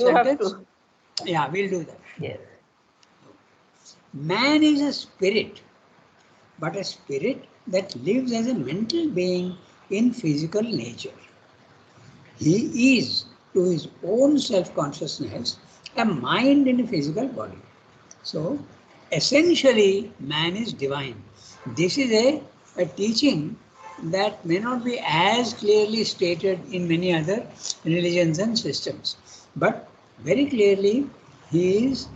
You have sentence? to. Yeah, we'll do that. Yes. Man is a spirit, but a spirit that lives as a mental being in physical nature. He is, to his own self-consciousness, a mind in a physical body. So, essentially, man is divine. This is a teaching that may not be as clearly stated in many other religions and systems. But very clearly, he is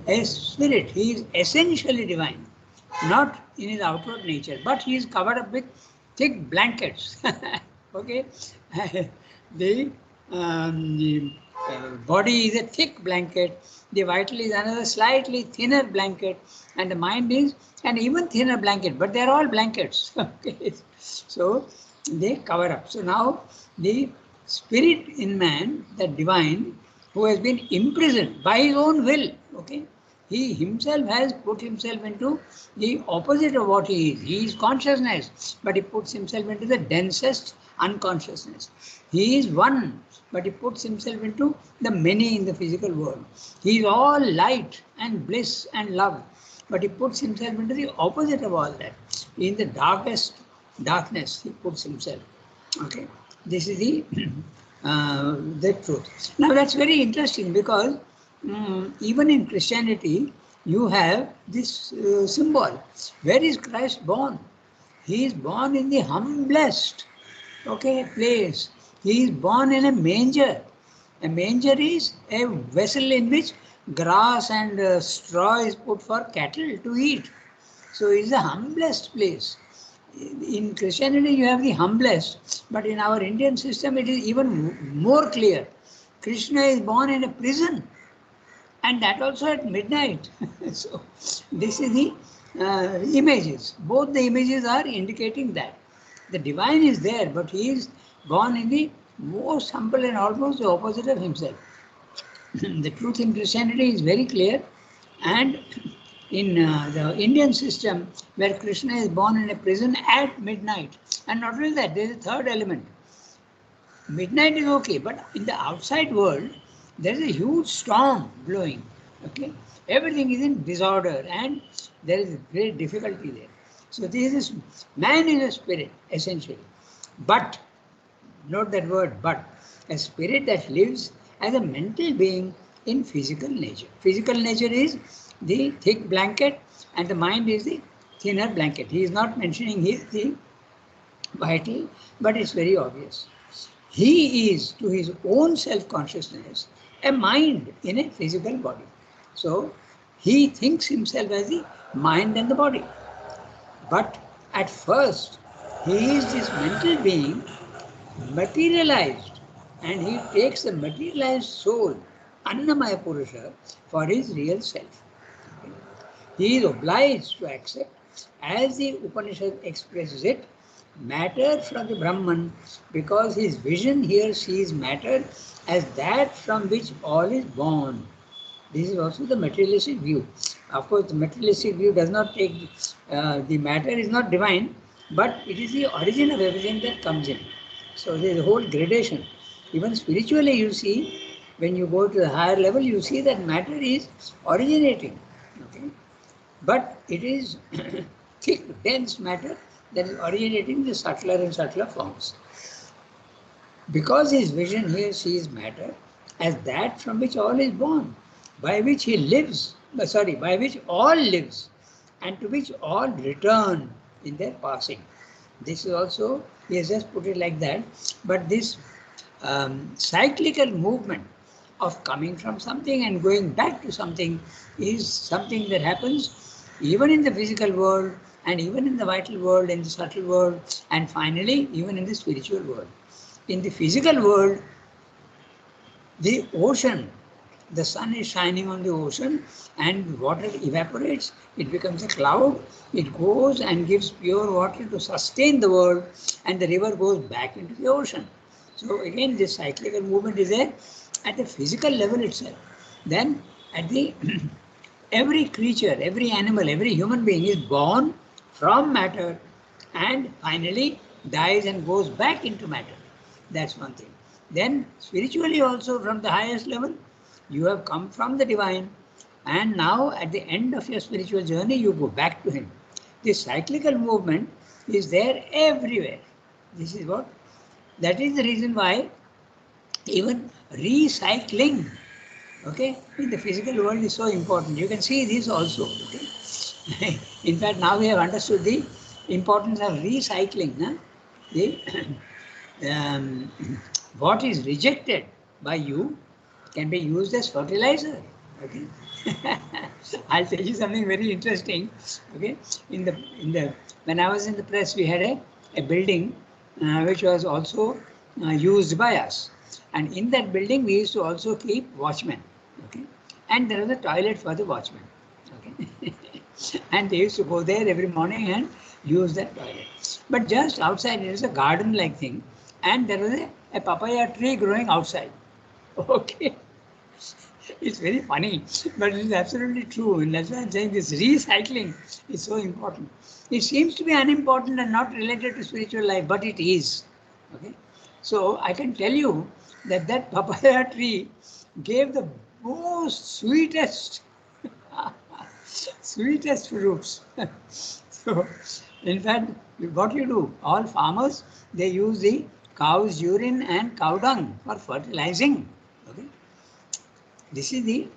a spirit. He is essentially divine, not in his outward nature, but he is covered up with thick blankets. Okay, the body is a thick blanket, the vital is another slightly thinner blanket, and the mind is an even thinner blanket, but they are all blankets. Okay, so they cover up. So now the spirit in man, the divine, who has been imprisoned by his own will, okay, he himself has put himself into the opposite of what he is. He is consciousness, but he puts himself into the densest unconsciousness. He is one, but he puts himself into the many in the physical world. He is all light and bliss and love, but he puts himself into the opposite of all that. In the darkest darkness, he puts himself. Okay, this is the truth. Now that's very interesting because even in Christianity, you have this symbol. Where is Christ born? He is born in the humblest, okay, place. He is born in a manger. A manger is a vessel in which grass and straw is put for cattle to eat. So it is the humblest place. In Christianity, you have the humblest, but in our Indian system, it is even more clear. Krishna is born in a prison, and that also at midnight. So this is the images. Both the images are indicating that the divine is there, but he is born in the most humble and almost the opposite of himself. The truth in Christianity is very clear, and in the Indian system, where Krishna is born in a prison at midnight, and not only that, there is a third element. Midnight is okay, but in the outside world, there is a huge storm blowing. Okay, everything is in disorder, and there is great difficulty there. So this is man is a spirit essentially, but note that word but, a spirit that lives as a mental being in physical nature. Physical nature is the thick blanket, and the mind is the thinner blanket. He is not mentioning here the vital, but it's very obvious. He is, to his own self-consciousness, a mind in a physical body. So he thinks himself as the mind and the body. But at first, he is this mental being materialized, and he takes the materialized soul, Annamaya Purusha, for his real self. He is obliged to accept, as the Upanishad expresses it, matter from the Brahman, because his vision here sees matter as that from which all is born. This is also the materialistic view. Of course, the materialistic view does not take the matter is not divine, but it is the origin of everything that comes in. So there is a whole gradation. Even spiritually, you see, when you go to the higher level, you see that matter is originating. Okay? But it is thick, dense matter that is originating the subtler and subtler forms. Because his vision here sees matter as that from which all is born, by which he lives, by which all lives, and to which all return in their passing. This is also, he has just put it like that, but this cyclical movement of coming from something and going back to something is something that happens even in the physical world, and even in the vital world, in the subtle world, and finally even in the spiritual world. In the physical world, the ocean, the sun is shining on the ocean and water evaporates, it becomes a cloud, it goes and gives pure water to sustain the world, and the river goes back into the ocean. So again, this cyclical movement is there at the physical level itself. Then at the every creature, every animal, every human being is born from matter and finally dies and goes back into matter. That's one thing. Then spiritually also, from the highest level, You have come from the divine, and now at the end of your spiritual journey, you go back to him. This cyclical movement is there everywhere. This is what, that is the reason why even recycling, okay, in the physical world is so important. You can see this also. Okay? In fact, now we have understood the importance of recycling. Nah? The, what is rejected by you can be used as fertilizer. Okay. I'll tell you something very interesting. Okay. When I was in the press, we had a building which was also used by us. And in that building, we used to also keep watchmen. Okay. And there was a toilet for the watchmen. Okay. And they used to go there every morning and use that toilet. But just outside, it is a garden-like thing. And there was a papaya tree growing outside. Okay. It's very funny, but it is absolutely true. And that's why I'm saying this recycling is so important. It seems to be unimportant and not related to spiritual life, but it is. Okay. So I can tell you that that papaya tree gave the most sweetest, sweetest fruits. So, in fact, what you do, all farmers, they use the cow's urine and cow dung for fertilizing. Okay. This is the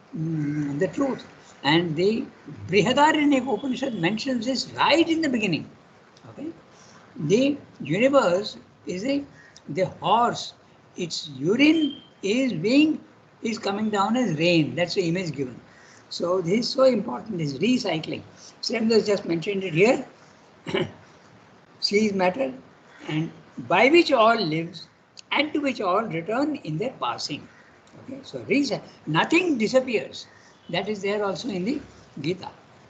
truth. And the Brihadaranyaka Upanishad mentions this right in the beginning. Okay. The universe is the horse. Its urine is coming down as rain. That's the image given. So this is so important, this recycling. Sremdas just mentioned it here. Sea is matter, and by which all lives, and to which all return in their passing. Okay, so nothing disappears. That is there also in the Gita.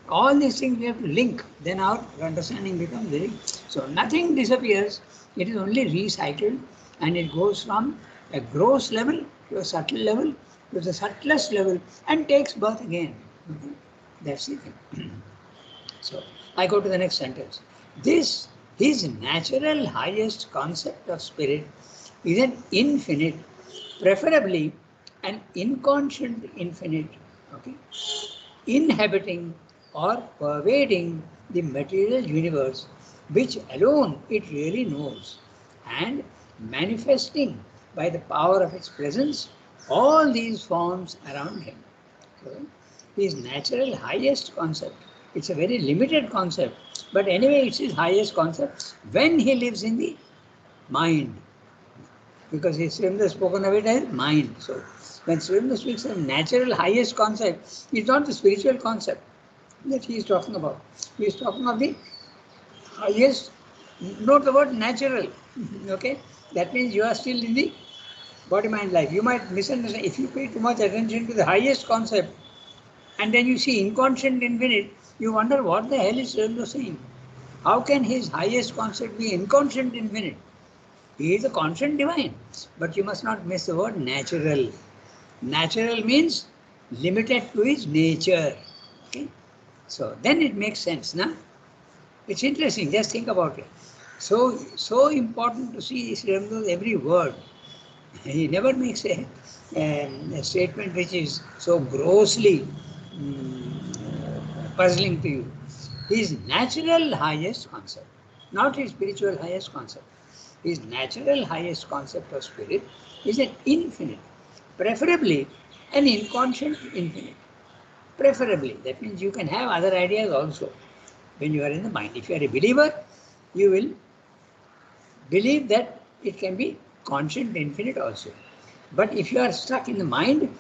All these things we have to link, then our understanding becomes very. So nothing disappears, it is only recycled, and it goes from a gross level to a subtle level to the subtlest level and takes birth again. Okay? That's the thing. So I go to the next sentence. This, his natural highest concept of spirit, is an infinite, preferably an inconscient infinite, okay, inhabiting or pervading the material universe, which alone it really knows, and manifesting by the power of its presence all these forms around him. So, his natural highest concept, it's a very limited concept, but anyway it's his highest concept when he lives in the mind, because Sremda has spoken of it as mind. So when Sremda speaks of natural highest concept, it's not the spiritual concept that he is talking about. He is talking of the highest, note the word natural. Okay, that means you are still in the body-mind life. You might misunderstand if you pay too much attention to the highest concept and then you see inconscient infinite, you wonder what the hell is Sremda saying. How can his highest concept be inconscient infinite? He is a constant divine. But you must not miss the word natural. Natural means limited to his nature. Okay? So then it makes sense, na? It's interesting, just think about it. So important to see Sremda's every word. He never makes a statement which is so grossly puzzling to you. His natural highest concept, not his spiritual highest concept. His natural highest concept of spirit is an infinite, preferably an inconscient infinite. Preferably, that means you can have other ideas also when you are in the mind. If you are a believer, you will believe that it can be conscient infinite also. But if you are stuck in the mind,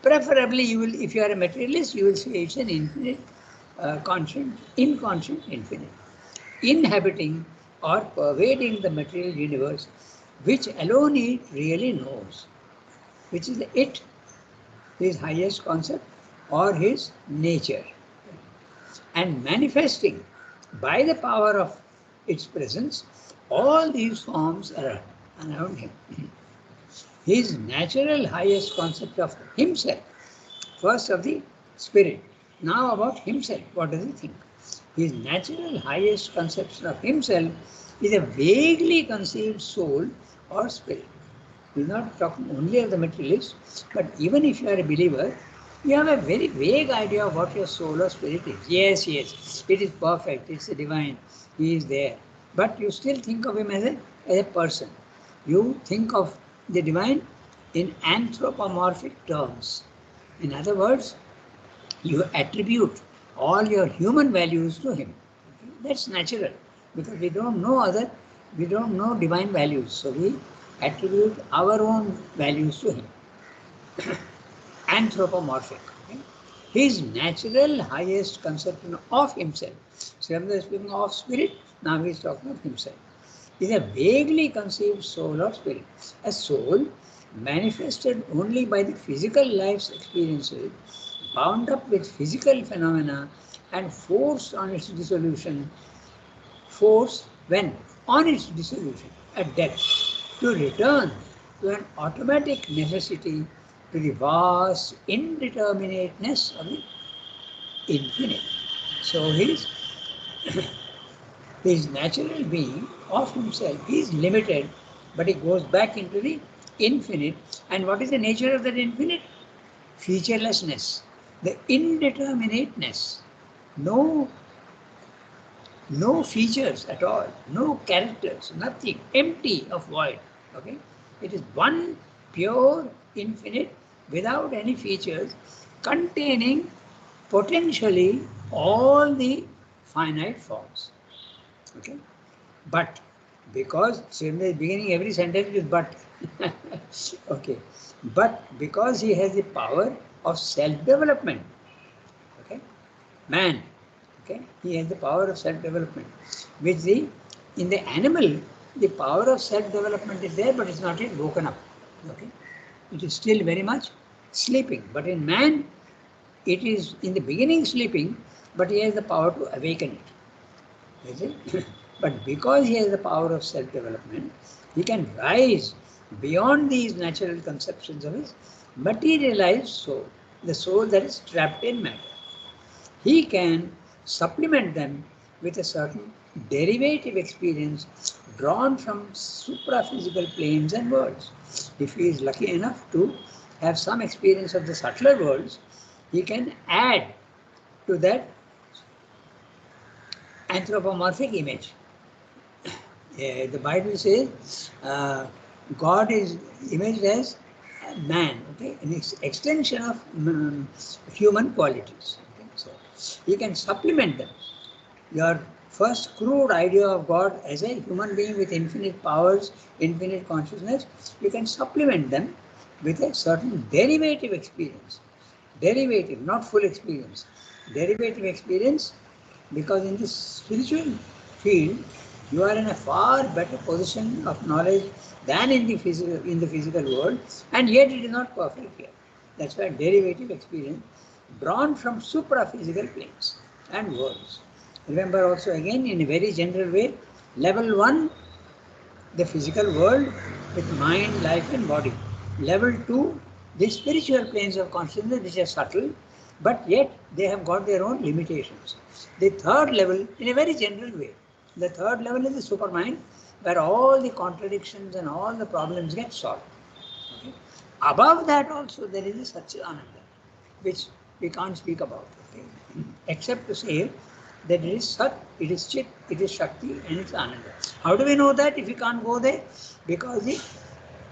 preferably you will, if you are a materialist, you will say it's an infinite, inconscient infinite, inhabiting or pervading the material universe, which alone it really knows, which is it, his highest concept or his nature, and manifesting by the power of its presence all these forms around him. His natural highest concept of himself, first of the spirit, now about himself. What does he think? His natural highest conception of himself is a vaguely conceived soul or spirit. We're not talking only of the materialist, but even if you are a believer, you have a very vague idea of what your soul or spirit is. Yes, yes, it is perfect, it's a divine, he is there. But you still think of him as a person. You think of the divine in anthropomorphic terms. In other words, you attribute all your human values to him. That's natural, because we don't know divine values, so we attribute our own values to him. Anthropomorphic. Okay? His natural highest conception of himself. Srila is speaking of spirit, now he is talking of himself. Is a vaguely conceived soul or spirit. A soul manifested only by the physical life's experiences, bound up with physical phenomena and forced on its dissolution, forced when on its dissolution at death to return to an automatic necessity to the vast indeterminateness of the infinite. So his natural being of himself is limited, but he goes back into the infinite. And what is the nature of that infinite? Featurelessness, the indeterminateness, no features at all, no characters, nothing, empty of void. Okay, it is one pure infinite without any features, containing potentially all the finite forms. Okay, but because in the beginning every sentence is but. Okay, but because he has the power of self-development. Okay, man. Okay, he has the power of self-development, which in the animal the power of self-development is there, but it's not yet woken up. Okay, it is still very much sleeping. But in man, it is in the beginning sleeping, but he has the power to awaken it. Is it? But because he has the power of self-development, he can rise beyond these natural conceptions of his materialized soul, the soul that is trapped in matter. He can supplement them with a certain derivative experience drawn from supraphysical planes and worlds. If he is lucky enough to have some experience of the subtler worlds, he can add to that anthropomorphic image. The Bible says God is imaged as man, okay, an extension of human qualities. Okay? So you can supplement them. Your first crude idea of God as a human being with infinite powers, infinite consciousness, you can supplement them with a certain derivative experience. Derivative, not full experience. Derivative experience, because in this spiritual field, you are in a far better position of knowledge than in the physical world, and yet it is not perfect here. That's why derivative experience drawn from supraphysical planes and worlds. Remember also again in a very general way, level 1, the physical world with mind, life and body. Level 2, the spiritual planes of consciousness which are subtle, but yet they have got their own limitations. The third level, in a very general way, the third level is the supermind, where all the contradictions and all the problems get solved. Okay? Above that also there is a Satchidananda, which we can't speak about, okay? Except to say that it is Sat, it is Chit, it is Shakti and it's Ananda. How do we know that if we can't go there? Because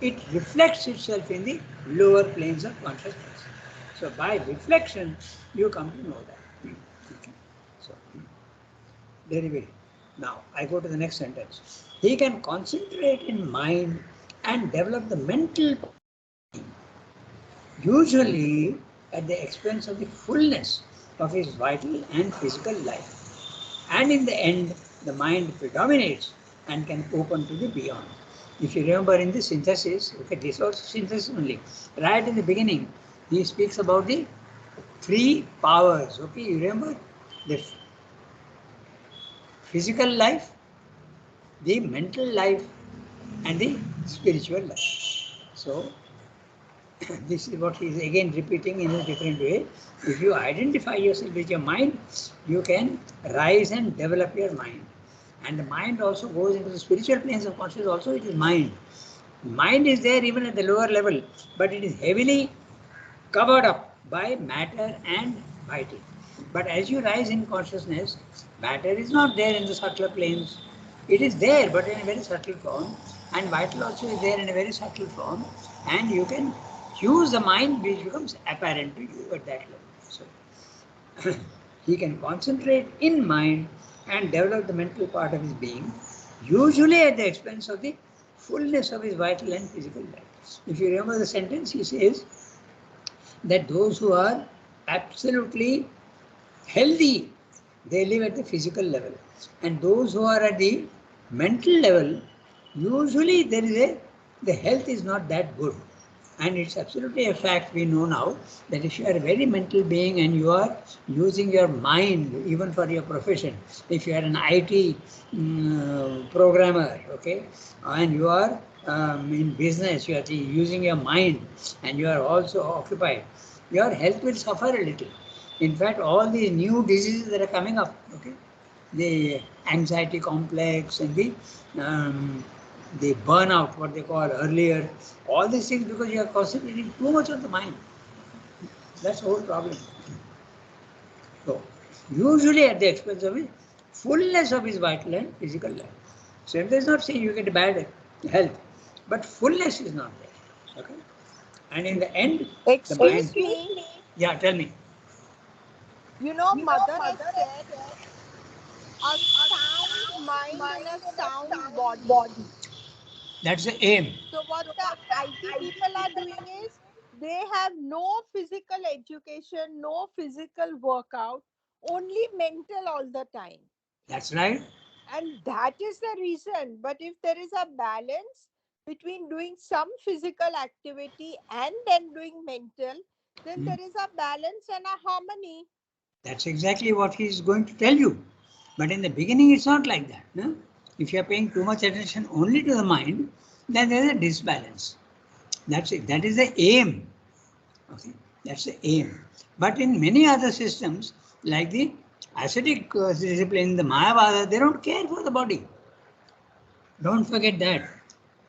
it reflects itself in the lower planes of consciousness. So by reflection, you come to know that. Okay. So, derivative. Now, I go to the next sentence. He can concentrate in mind and develop the mental, usually at the expense of the fullness of his vital and physical life. And in the end, the mind predominates and can open to the beyond. If you remember in the synthesis, okay, this also synthesis only. Right in the beginning, he speaks about the three powers. Okay, you remember the physical life, the mental life, and the spiritual life. So this is what he is again repeating in a different way. If you identify yourself with your mind, you can rise and develop your mind. And the mind also goes into the spiritual planes of consciousness, also it is mind. Mind is there even at the lower level, but it is heavily covered up by matter and vital. But as you rise in consciousness, matter is not there in the subtler planes. It is there, but in a very subtle form, and vital also is there in a very subtle form, and you can use the mind which becomes apparent to you at that level. So he can concentrate in mind and develop the mental part of his being, usually at the expense of the fullness of his vital and physical life. If you remember the sentence, he says that those who are absolutely healthy, they live at the physical level. And those who are at the mental level, usually the health is not that good. And it's absolutely a fact we know now that if you are a very mental being and you are using your mind even for your profession, if you are an IT programmer, okay, and you are in business, you are using your mind and you are also occupied, your health will suffer a little. In fact, all these new diseases that are coming up, okay, the anxiety complex and the burnout, what they call earlier, all these things because you are concentrating too much on the mind. That's the whole problem. So, usually at the expense of his fullness of his vital and physical life. So, if there's not saying you get bad health, but fullness is not there. Okay? And in the end, the mind. Excuse me. Yeah, tell me. You know, Mother has said a sound mind in a sound body. That's the aim. So, what the IT people are doing is they have no physical education, no physical workout, only mental all the time. That's right. And that is the reason. But if there is a balance between doing some physical activity and then doing mental, then there is a balance and a harmony. That's exactly what he's going to tell you. But in the beginning, it's not like that. No? If you're paying too much attention only to the mind, then there's a disbalance. That's it. That is the aim. Okay, that's the aim. But in many other systems, like the ascetic discipline, the Mayavada, they don't care for the body. Don't forget that.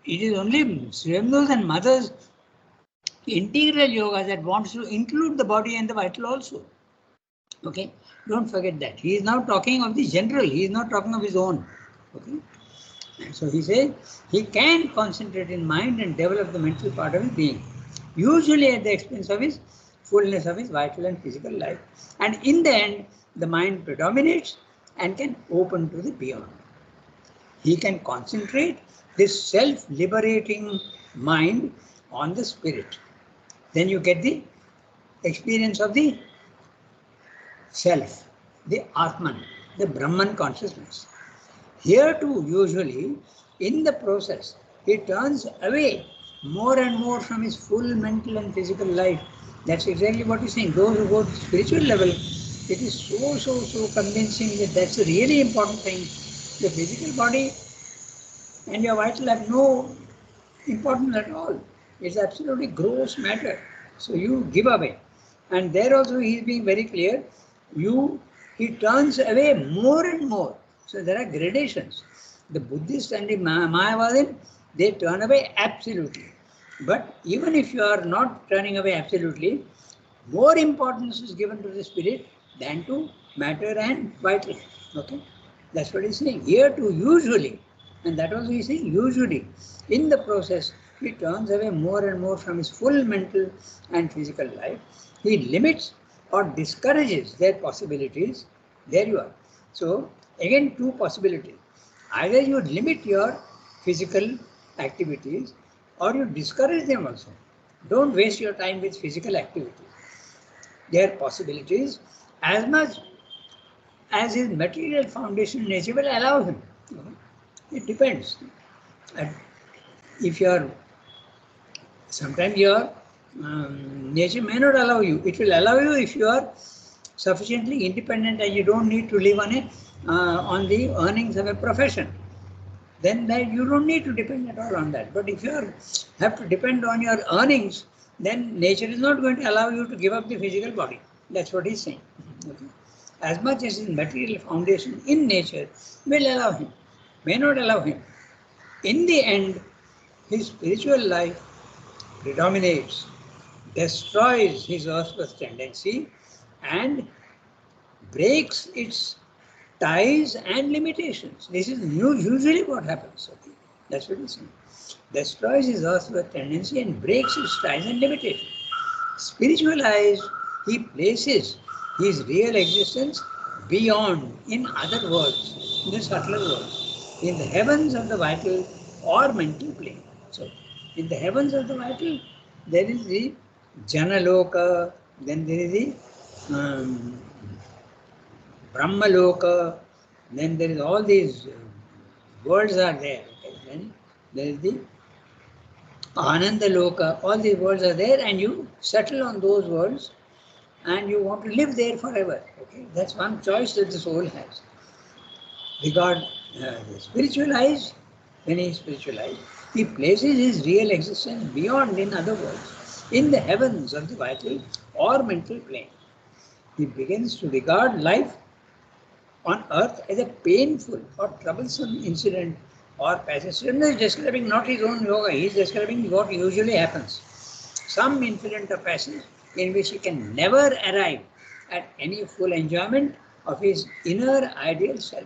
It is only Srimdos and mothers integral yoga that wants to include the body and the vital also. Okay, don't forget that. He is now talking of the general, he is not talking of his own. Okay, so he says he can concentrate in mind and develop the mental part of his being, usually at the expense of his fullness of his vital and physical life. And in the end, the mind predominates and can open to the beyond. He can concentrate this self-liberating mind on the spirit. Then you get the experience of the self, the Atman, the Brahman consciousness. Here too, usually, in the process, he turns away more and more from his full mental and physical life. That's exactly what he's saying. Those who go to spiritual level, it is so convincing that that's a really important thing. The physical body and your vital have no importance at all. It's absolutely gross matter. So you give away. And there also he is being very clear. He turns away more and more. So there are gradations. The Buddhist and the Mayavadin, they turn away absolutely. But even if you are not turning away absolutely, more importance is given to the spirit than to matter and vital. Okay? That's what he's saying. Here too, usually, and that also he's saying, usually, in the process, he turns away more and more from his full mental and physical life. He limits or discourages their possibilities. There you are. So, again, two possibilities. Either you limit your physical activities or you discourage them also. Don't waste your time with physical activities. Their possibilities as much as his material foundation nature will allow him. It depends. If sometimes your nature may not allow you. It will allow you if you are sufficiently independent and you don't need to live on the earnings of a profession. Then that you don't need to depend at all on that. But if you have to depend on your earnings, then nature is not going to allow you to give up the physical body. That's what he's saying. Okay. As much as his material foundation in nature will allow him, may not allow him. In the end, his spiritual life predominates, destroys his earthward tendency, and breaks its ties and limitations. This is usually what happens. Okay? That's what he's saying. Destroys his earthward tendency and breaks its ties and limitations. Spiritualized, he places his real existence beyond, in other words, in the subtler words, in the heavens of the vital or mental plane. So, in the heavens of the vital, there is the Janaloka, then there is the Brahmaloka, then there is all these worlds are there. Okay? Then there is the Ananda Loka, all these worlds are there, and you settle on those worlds and you want to live there forever. Okay? That's one choice that the soul has. Regard spiritualized, when he is spiritualized, he places his real existence beyond, in other words, in the heavens of the vital or mental plane. He begins to regard life on earth as a painful or troublesome incident or passage. Srinath is describing not his own yoga, he is describing what usually happens. Some incident or passage in which he can never arrive at any full enjoyment of his inner ideal self,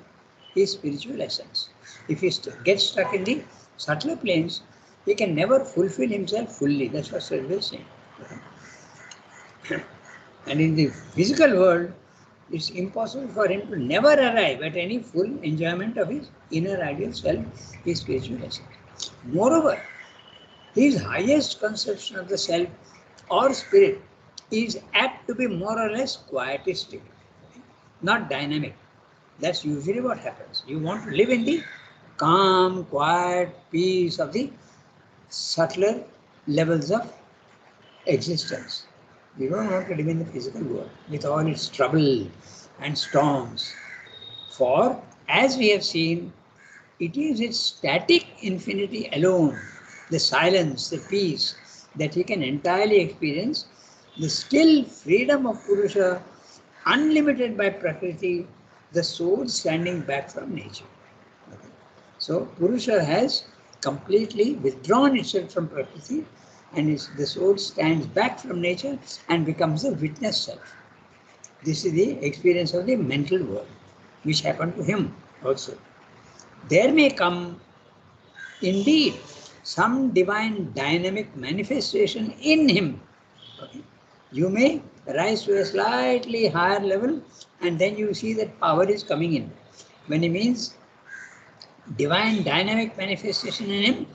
his spiritual essence. If he gets stuck in the subtler planes, he can never fulfill himself fully. That's what Srinath is saying. And in the physical world, it's impossible for him to never arrive at any full enjoyment of his inner ideal self, his spiritual essence. Moreover, his highest conception of the self or spirit is apt to be more or less quietistic, not dynamic. That's usually what happens. You want to live in the calm, quiet peace of the subtler levels of existence. We don't want to live in the physical world with all its trouble and storms. For, as we have seen, it is its static infinity alone, the silence, the peace, that he can entirely experience, the still freedom of Purusha, unlimited by Prakriti, the soul standing back from nature. Okay. So, Purusha has completely withdrawn itself from Prakriti, and the soul stands back from nature and becomes a witness self. This is the experience of the mental world, which happened to him also. There may come, indeed, some divine dynamic manifestation in him. Okay? You may rise to a slightly higher level, and then you see that power is coming in. When he means divine dynamic manifestation in him,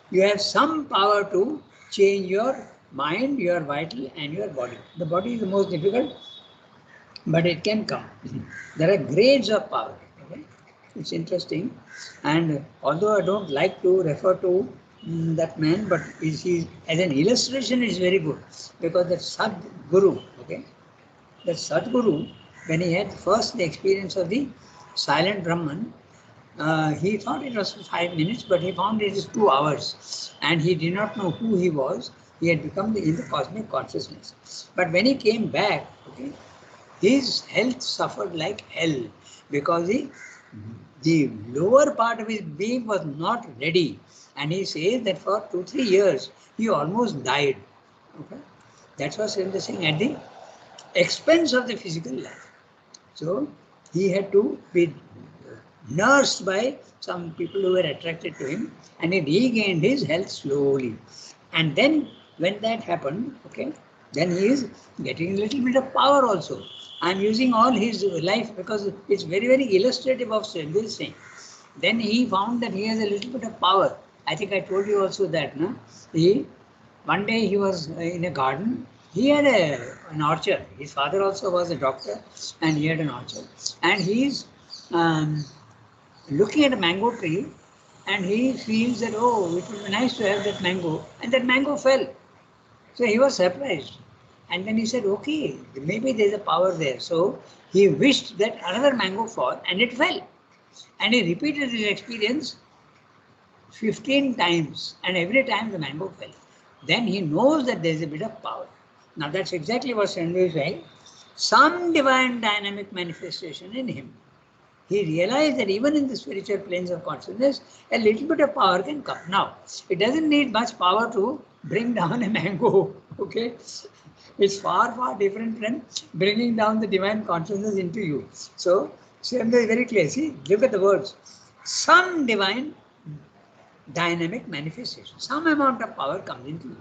you have some power to change your mind, your vital, and your body. The body is the most difficult, but it can come. There are grades of power. Okay? It's interesting. And although I don't like to refer to that man, but he, as an illustration, is very good. Because that Sadguru, okay, that Sadguru, when he had first the experience of the silent Brahman, he thought it was 5 minutes, but he found it is 2 hours. And he did not know who he was. He had become in the cosmic consciousness. But when he came back, okay, his health suffered like hell, because the lower part of his being was not ready. And he says that for 2-3 years, he almost died. Okay? That's what Srinath is saying, at the expense of the physical life. So he had to be nursed by some people who were attracted to him, and he regained his health slowly. And then when that happened, okay, then he is getting a little bit of power also. I'm using all his life because it's very, very illustrative of this thing. Then he found that he has a little bit of power. I think I told you also that, no? One day he was in a garden. He had an orchard. His father also was a doctor, and he had an orchard. And he's looking at a mango tree, and he feels that, oh, it would be nice to have that mango. And that mango fell. So he was surprised. And then he said, okay, maybe there's a power there. So he wished that another mango fall, and it fell. And he repeated his experience 15 times, and every time the mango fell. Then he knows that there's a bit of power. Now that's exactly what Srinath is saying. Some divine dynamic manifestation in him. he realized that even in the spiritual planes of consciousness, a little bit of power can come. Now, it doesn't need much power to bring down a mango, okay? It's far, far different from bringing down the divine consciousness into you. So, Sremda is very clear. See, look at the words. Some divine dynamic manifestation, some amount of power comes into you.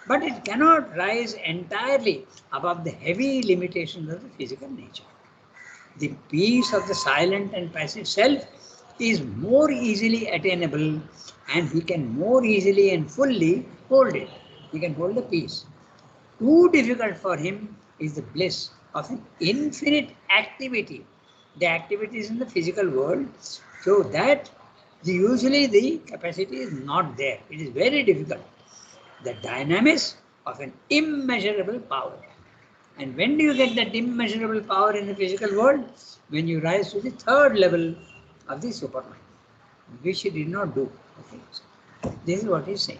But it cannot rise entirely above the heavy limitations of the physical nature. The peace of the silent and passive self is more easily attainable, and he can more easily and fully hold it. He can hold the peace. Too difficult for him is the bliss of an infinite activity. The activities in the physical world, so that usually the capacity is not there. It is very difficult. The dynamics of an immeasurable power. And when do you get that immeasurable power in the physical world? When you rise to the third level of the supermind, which he did not do. Okay. So this is what he's saying.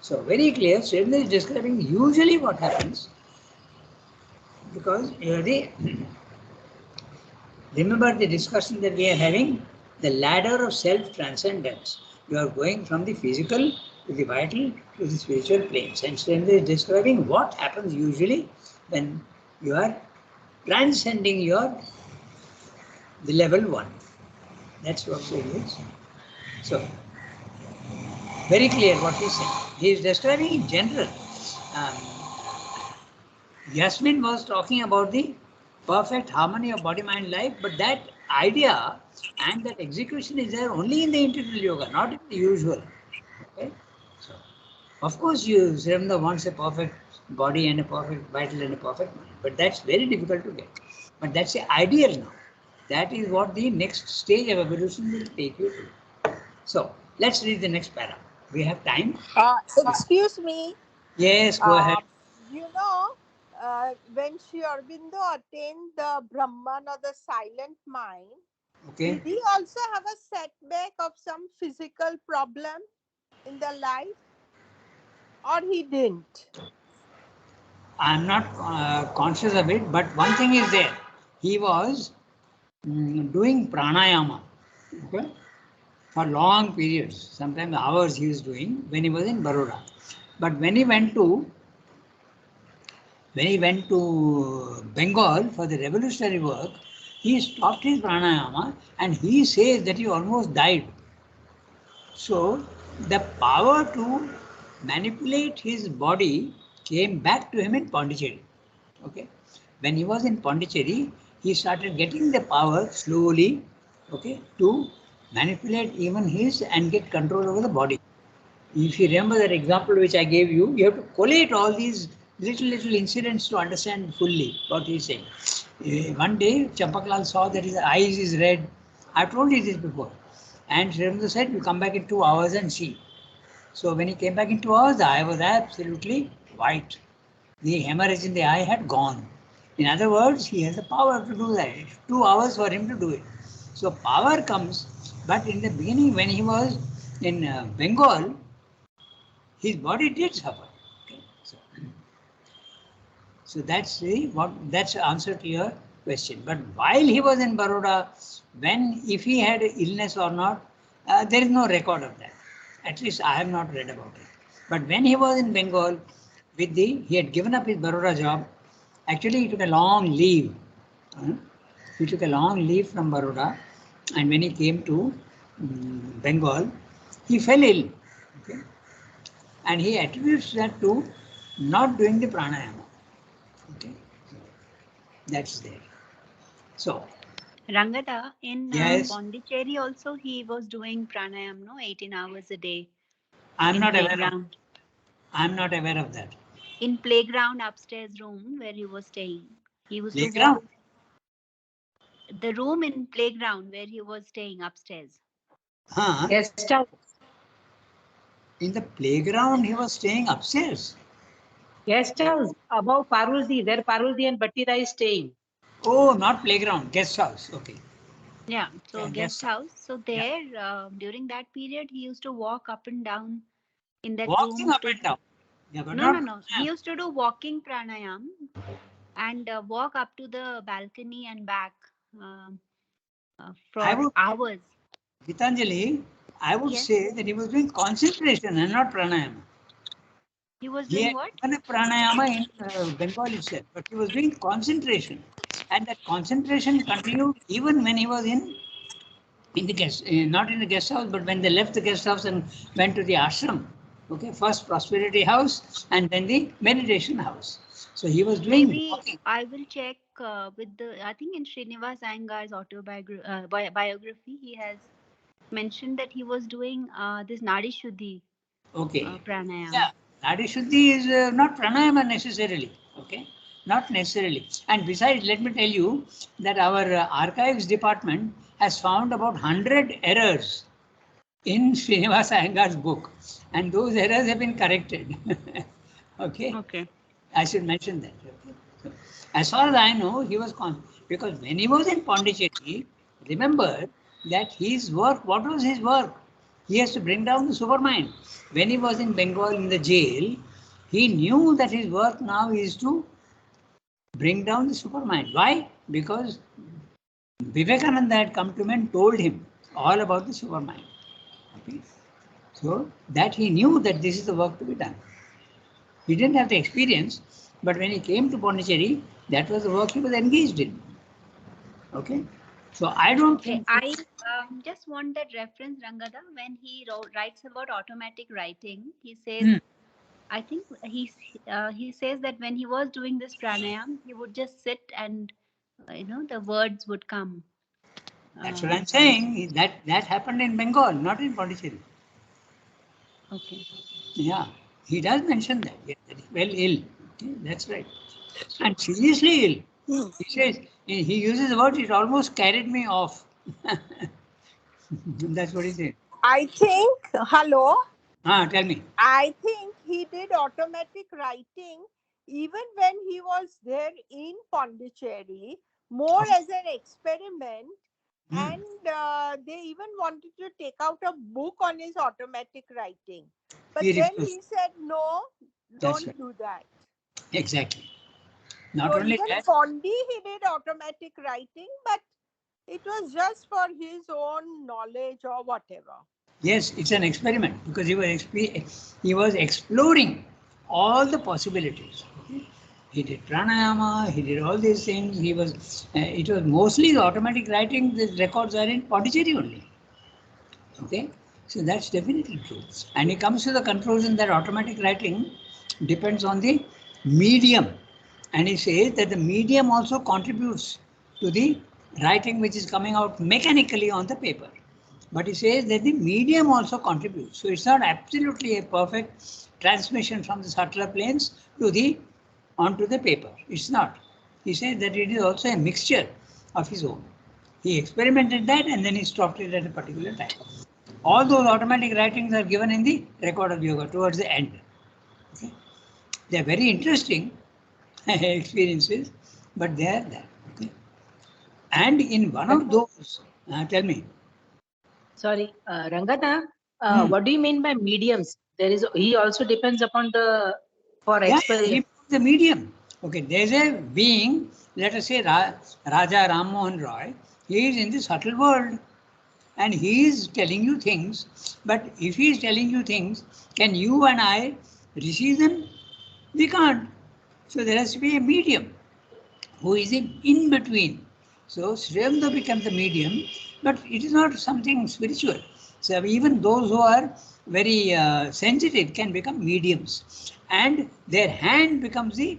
So very clear, Sridhar is describing usually what happens, because remember the discussion that we are having, the ladder of self-transcendence. You are going from the physical to the vital to the spiritual planes. And Sridhar is describing what happens usually when you are transcending the level 1. That's what Sridhar is. So, very clear what he's saying. He is describing in general. Um, Yasmin was talking about the perfect harmony of body, mind, life, but that idea and that execution is there only in the integral yoga, not in the usual. Okay? So, of course, Sremda wants a perfect body and a perfect vital and a perfect mind, but that's very difficult to get. But that's the ideal now. That is what the next stage of evolution will take you to. So, let's read the next para. We have time. Excuse me. Yes, go ahead. You know, when Sri Aurobindo attained the Brahman or the silent mind, Okay. did he also have a setback of some physical problem in the life, or he didn't? I'm not conscious of it, but one thing is there. He was doing pranayama, okay, for long periods, sometimes hours he was doing when he was in Baroda. But when he went to Bengal for the revolutionary work, he stopped his pranayama and he says that he almost died. So the power to manipulate his body came back to him in Pondicherry. Okay, when he was in Pondicherry, he started getting the power slowly, okay, to manipulate even his and get control over the body. If you remember that example which I gave you, you have to collate all these little incidents to understand fully what he is saying. One day, Champaklal saw that his eyes is red. I've told you this before. And Srirendra said, you come back in 2 hours and see. So when he came back in 2 hours, the eye was absolutely white. The hemorrhage in the eye had gone. In other words, he has the power to do that. It's 2 hours for him to do it. So power comes, but in the beginning, when he was in Bengal, his body did suffer. Okay. So that's the answer to your question. But while he was in Baroda, if he had illness or not, there is no record of that. At least I have not read about it. But when he was in Bengal, he had given up his Baroda job. Actually, he took a long leave. He took a long leave from Baroda, and when he came to Bengal, he fell ill. Okay. And he attributes that to not doing the pranayama. Okay, that's there. So, Rangada, in yes, Pondicherry also he was doing pranayam, no, 18 hours a day I'm in not aware of. playground. I'm not aware of that. In playground upstairs room where he was staying, he used to walk. Playground. The room in playground where he was staying upstairs. Huh? Guest house. In the playground, he was staying upstairs. Guest house above Paruldi, where Paruldi and Bhattira is staying. Oh, not playground, guest house. Okay. Yeah, so Yeah, guest house. So there, during that period, he used to walk up and down in that Walking room up to. and down. Yeah, but No, no, not. no. He used to do walking pranayam and walk up to the balcony and back. Um I for would, hours. Gitanjali, I would Yes. say that he was doing concentration and not pranayama. He was He doing had what? given a pranayama in Bengal itself, but he was doing concentration. And that concentration continued even when he was in the guest, not in the guest house, but when they left the guest house and went to the ashram. Okay, first prosperity house and then the meditation house. So he was doing Maybe walking. I will check with the. I think in Srinivas Iyengar's biography, he has mentioned that he was doing this Nadi Shuddhi Okay. pranayam. Yeah, Nadi Shuddhi is not pranayama necessarily. Okay, not necessarily. And besides, let me tell you that our archives department has found about 100 errors in Srinivas Iyengar's book, and those errors have been corrected. Okay, Okay. I should mention that. Okay? So, as far as I know, he was because when he was in Pondicherry, remember that his work, what was his work? He has to bring down the supermind. When he was in Bengal in the jail, he knew that his work now is to bring down the supermind. Why? Because Vivekananda had come to him and told him all about the supermind. Okay? So that he knew that this is the work to be done. He didn't have the experience, but when he came to Pondicherry, that was the work he was engaged in. Okay, so I don't Okay. think. I just want that reference, Rangada, when he writes about automatic writing. He says, I think he says that when he was doing this pranayam, he would just sit and the words would come. That's what I'm saying. That happened in Bengal, not in Pondicherry. Okay. Yeah, he does mention that. Yeah, that he fell ill. Okay, that's right, and seriously ill. He says he uses the word. It almost carried me off. That's what he said. I think, hello, Tell me. I think he did automatic writing even when he was there in Pondicherry, more as an experiment. And they even wanted to take out a book on his automatic writing. But He then refused. he said, no, That's don't right. do that. Exactly. Not So only even that. Pondi, he did automatic writing, but it was just for his own knowledge or whatever. Yes, it's an experiment because he was exploring all the possibilities. Okay? He did pranayama, he did all these things. It was mostly the automatic writing. The records are in Pondicherry only. Okay, so that's definitely true. And he comes to the conclusion that automatic writing depends on the medium, and he says that the medium also contributes to the writing which is coming out mechanically on the paper. But he says that the medium also contributes. So it's not absolutely a perfect transmission from the subtler planes to the onto the paper. It's not. He says that it is also a mixture of his own. He experimented that and then he stopped it at a particular time. All those automatic writings are given in the record of yoga towards the end. Okay? They are very interesting experiences, but they are there. Okay? And in one of those, tell me. Sorry, Rangana, what do you mean by mediums? He also depends upon for Yeah, experiment. the medium. Okay, there's a being, let us say Raja Ram Mohan Roy. He is in the subtle world and he is telling you things. But if he is telling you things, can you and I receive them? We can't. So there has to be a medium who is in between. So Sri Aurobindo becomes the medium, but it is not something spiritual. So even those who are very sensitive can become mediums, and their hand becomes the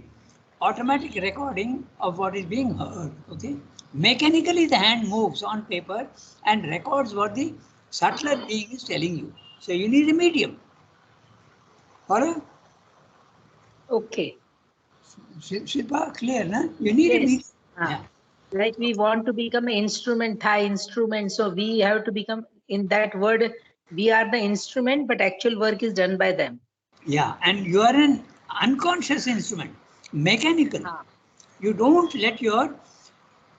automatic recording of what is being heard. Okay, mechanically the hand moves on paper and records what the subtler being is telling you. So you need a medium. Or Okay. Shilpa, clear, na? You need a Yes. medium. Yeah. Like we want to become an instrument, Thai instrument. So we have to become, in that word, we are the instrument, but actual work is done by them. Yeah, and you are an unconscious instrument, mechanical. You don't let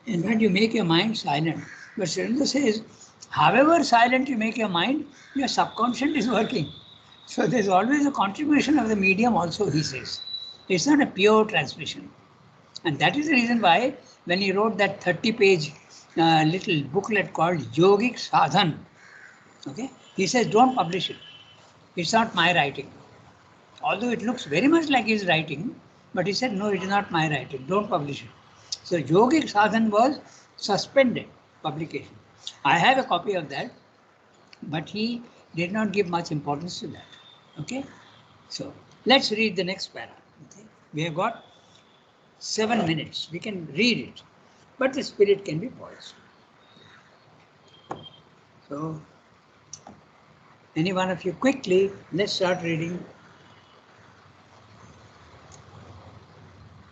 in fact, you make your mind silent. But Srinivas says, however silent you make your mind, your subconscious is working. So there's always a contribution of the medium also, he says. It's not a pure transmission. And that is the reason why when he wrote that 30-page little booklet called Yogic Sadhan. Okay, he says don't publish it. It's not my writing. Although it looks very much like his writing, but he said no, it is not my writing. Don't publish it. So Yogic Sadhan was suspended publication. I have a copy of that, but he did not give much importance to that. Okay, so let's read the next para. Okay? We have got 7 minutes. We can read it, but the spirit can be poised. So, any one of you quickly, let's start reading.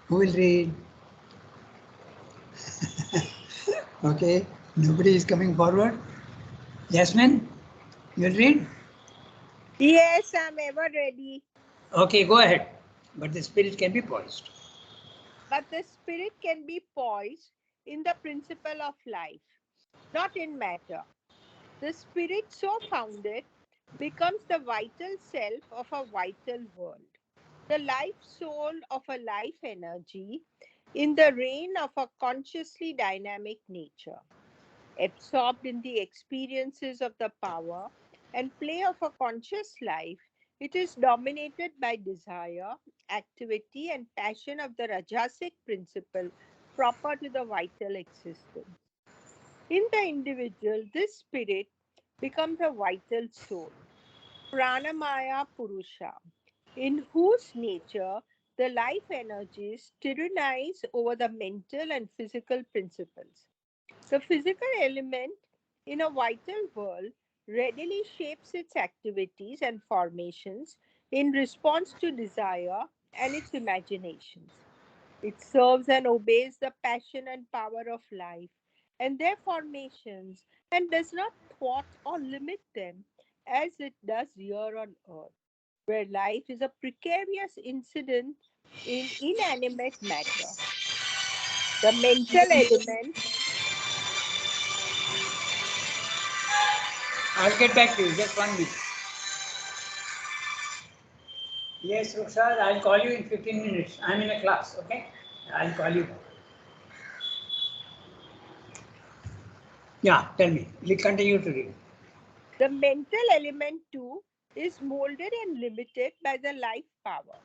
Who will read? Okay, nobody is coming forward. Yasmin, you'll read? Yes, I'm ever ready. Okay, go ahead. But the spirit can be poised. But the spirit can be poised in the principle of life, not in matter. The spirit so founded becomes the vital self of a vital world, the life soul of a life energy in the reign of a consciously dynamic nature. Absorbed in the experiences of the power and play of a conscious life, it is dominated by desire, activity, and passion of the Rajasic principle proper to the vital existence. In the individual, this spirit becomes a vital soul, Pranamaya Purusha, in whose nature the life energies tyrannize over the mental and physical principles. The physical element in a vital world readily shapes its activities and formations in response to desire and its imaginations. It serves and obeys the passion and power of life and their formations and does not thwart or limit them as it does here on earth, where life is a precarious incident in inanimate matter. The mental element. I'll get back to you, just 1 minute. Yes, Ruksar, I'll call you in 15 minutes. I'm in a class, okay? I'll call you. Yeah, tell me. We continue to read. The mental element too is molded and limited by the life power,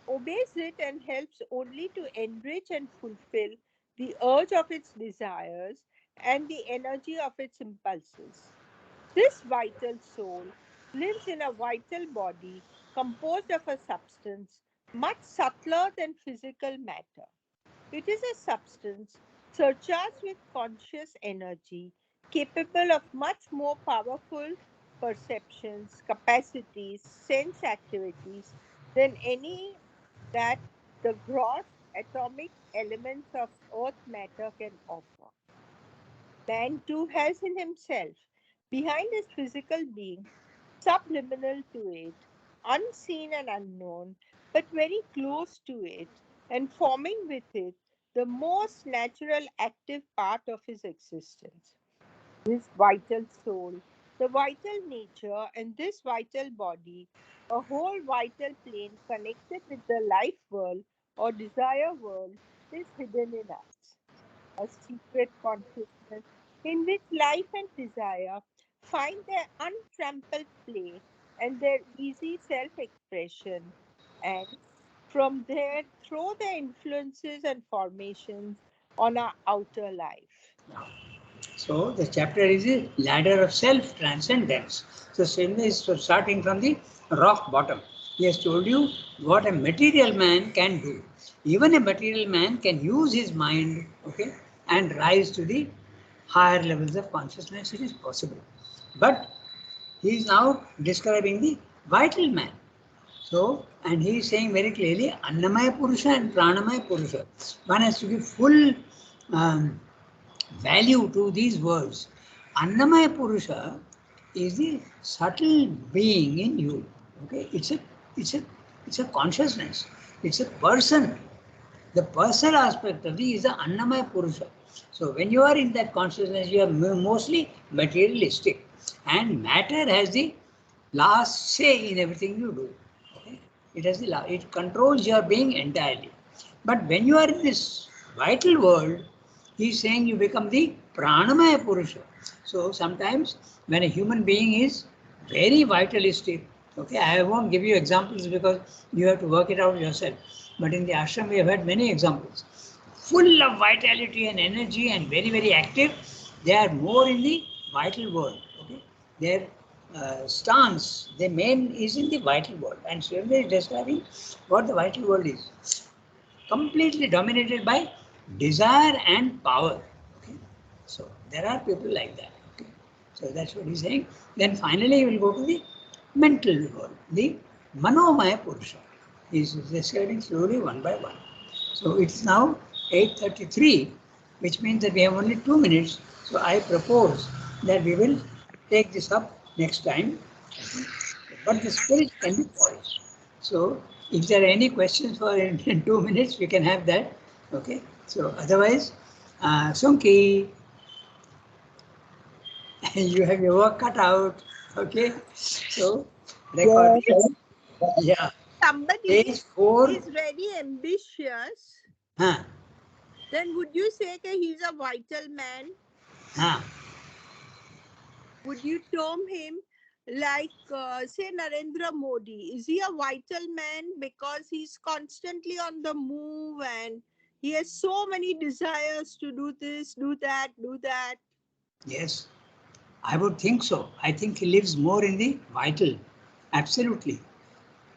obeys it and helps only to enrich and fulfill the urge of its desires and the energy of its impulses. This vital soul lives in a vital body composed of a substance much subtler than physical matter. It is a substance surcharged with conscious energy, capable of much more powerful perceptions, capacities, sense activities than any that the gross atomic elements of earth matter can offer. Man too has in himself, behind his physical being, subliminal to it, unseen and unknown, but very close to it, and forming with it the most natural active part of his existence. This vital soul, the vital nature, and this vital body, a whole vital plane connected with the life world or desire world, is hidden in us, a secret consciousness in which life and desire find their untrampled play and their easy self expression, and from there throw their influences and formations on our outer life. So the chapter is a ladder of self-transcendence. So Srimad is starting from the rock bottom. He has told you what a material man can do. Even a material man can use his mind, okay, and rise to the higher levels of consciousness. It is possible. But he is now describing the vital man. So, and he is saying very clearly, Annamaya Purusha and Pranamaya Purusha. One has to give full value to these words. Annamaya Purusha is the subtle being in you. Okay, it's a consciousness. It's a person. The personal aspect of the is the Annamaya Purusha. So when you are in that consciousness, you are mostly materialistic, and matter has the last say in everything you do. Okay? It controls your being entirely. But when you are in this vital world, he is saying you become the Pranamaya Purusha. So sometimes when a human being is very vitalistic, okay, I won't give you examples because you have to work it out yourself. But in the ashram, we have had many examples. Full of vitality and energy and very, very active. They are more in the vital world. Okay, their stance, their main is in the vital world. And Swami is describing what the vital world is. Completely dominated by desire and power. Okay, so there are people like that. Okay, so that's what he's saying. Then finally, we will go to the mental world, the Manomaya Purusha. He's describing slowly one by one. So it's now 8:33, which means that we have only 2 minutes. So I propose that we will take this up next time. But the spirit can be polished. So if there are any questions for in 2 minutes, we can have that. Okay. So otherwise, Sunki, you have your work cut out. Okay. So recording. Yeah. Somebody Page 4. is very ambitious. Huh. Then would you say that he's a vital man? Huh. Would you term him like, say, Narendra Modi? Is he a vital man because he's constantly on the move and he has so many desires to do this, do that, do that? Yes, I would think so. I think he lives more in the vital. Absolutely.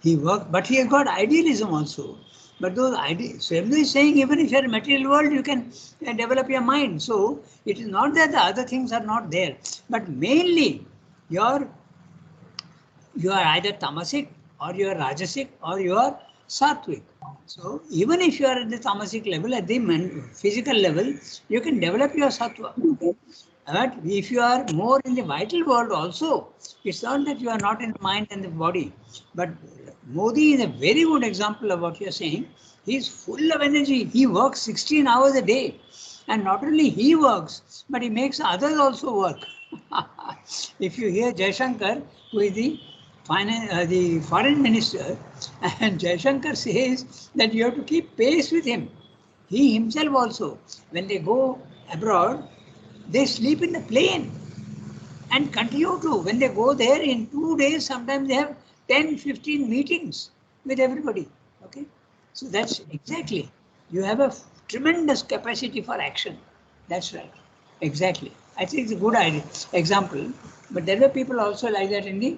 He worked, but he has got idealism also. But those ideas, so everybody is saying even if you're in a material world, you can develop your mind. So it is not that the other things are not there, but mainly you are either tamasic or you are rajasic or you are sattvic. So even if you are at the tamasic level, at the physical level, you can develop your sattva. But if you are more in the vital world also, it's not that you are not in the mind and the body. But Modi is a very good example of what you are saying. He is full of energy. He works 16 hours a day. And not only he works, but he makes others also work. If you hear Jaishankar, who is the foreign minister, and Jaishankar says that you have to keep pace with him. He himself also, when they go abroad, they sleep in the plane and continue to. When they go there in 2 days, sometimes they have 10, 15 meetings with everybody. Okay, so that's exactly. You have a tremendous capacity for action. That's right. Exactly. I think it's a good idea example. But there were people also like that in the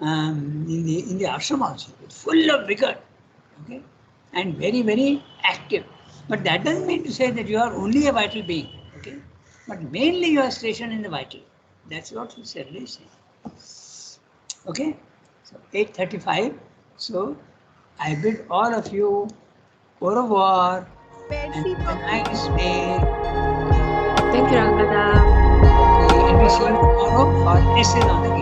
ashram also, full of vigor. Okay, and very, very active. But that doesn't mean to say that you are only a vital being. Okay, but mainly you are stationed in the vital. That's what he said. Okay, so 8:35. So I bid all of you au revoir and Merci have a beaucoup. nice day. Thank you, Rangada. Okay, and we see you tomorrow for lessons on the